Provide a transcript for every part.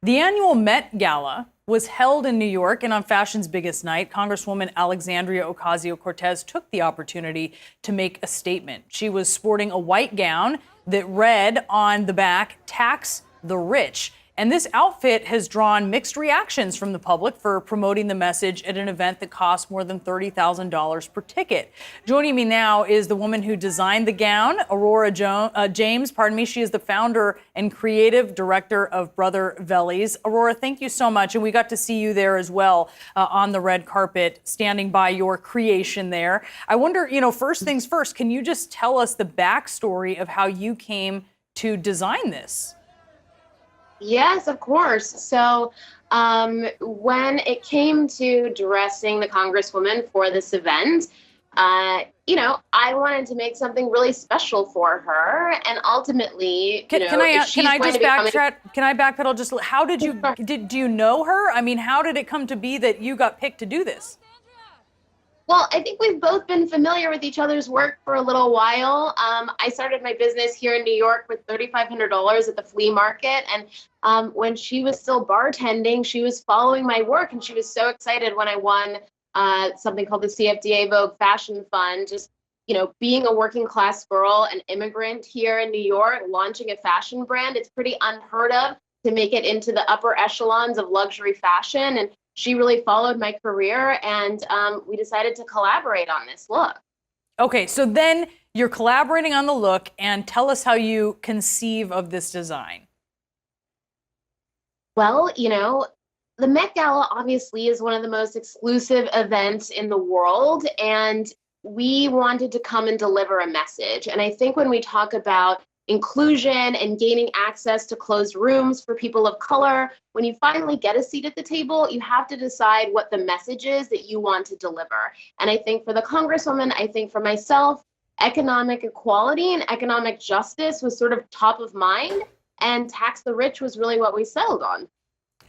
The annual Met Gala was held in New York, and on fashion's biggest night, Congresswoman Alexandria Ocasio-Cortez took the opportunity to make a statement. She was sporting a white gown that read on the back, "Tax the Rich." And this outfit has drawn mixed reactions from the public for promoting the message at an event that costs more than $30,000 per ticket. Joining me now is the woman who designed the gown, Aurora James. She is the founder and creative director of Brother Vellies. Aurora, thank you so much. And we got to see you there as well on the red carpet, standing by your creation there. I wonder, first things first, can you just tell us the backstory of how you came to design this? Yes, of course. So when it came to dressing the Congresswoman for this event, I wanted to make something really special for her. And ultimately, can I backpedal just, how did you, do you know her? I mean, how did it come to be that you got picked to do this? Well, I think we've both been familiar with each other's work for a little while. I started my business here in New York with $3,500 at the flea market. And when she was still bartending, she was following my work. And she was so excited when I won something called the CFDA Vogue Fashion Fund. Just, being a working class girl, an immigrant here in New York, launching a fashion brand, it's pretty unheard of to make it into the upper echelons of luxury fashion. And she really followed my career, and we decided to collaborate on this look. Okay, so then you're collaborating on the look, and tell us how you conceive of this design. Well, the Met Gala obviously is one of the most exclusive events in the world, and we wanted to come and deliver a message. And I think when we talk about inclusion and gaining access to closed rooms for people of color, when you finally get a seat at the table, you have to decide what the message is that you want to deliver. And I think for the Congresswoman, I think for myself, economic equality and economic justice was sort of top of mind, and tax the rich was really what we settled on.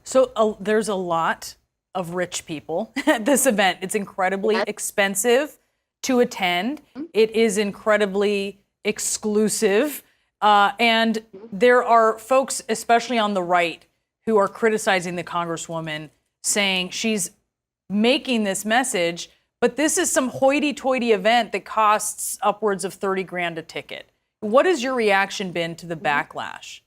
So there's a lot of rich people at this event. It's incredibly expensive to attend. It is incredibly exclusive. And there are folks, especially on the right, who are criticizing the Congresswoman, saying she's making this message, but this is some hoity-toity event that costs upwards of 30 grand a ticket. What has your reaction been to the backlash?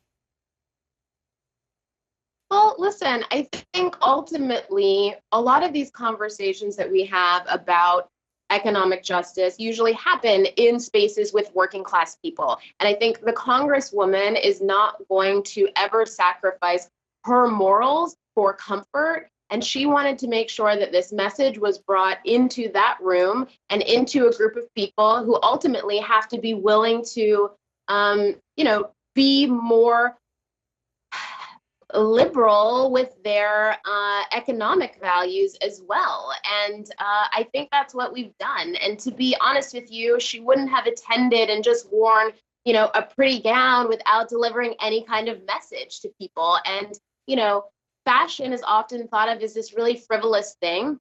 Well, listen, I think ultimately a lot of these conversations that we have about economic justice usually happen in spaces with working class people. And I think the Congresswoman is not going to ever sacrifice her morals for comfort. And she wanted to make sure that this message was brought into that room and into a group of people who ultimately have to be willing to, be more liberal with their economic values as well. And I think that's what we've done. And to be honest with you, she wouldn't have attended and just worn, a pretty gown without delivering any kind of message to people. And, fashion is often thought of as this really frivolous thing.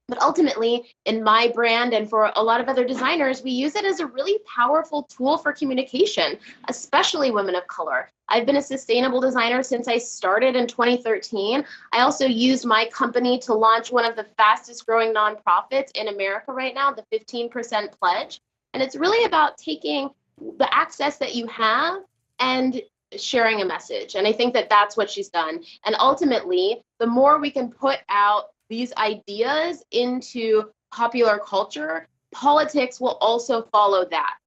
But ultimately, in my brand and for a lot of other designers, we use it as a really powerful tool for communication, especially women of color. I've been a sustainable designer since I started in 2013. I also used my company to launch one of the fastest growing nonprofits in America right now, the 15% Pledge. And it's really about taking the access that you have and sharing a message. And I think that that's what she's done. And ultimately, the more we can put out these ideas into popular culture, politics will also follow that.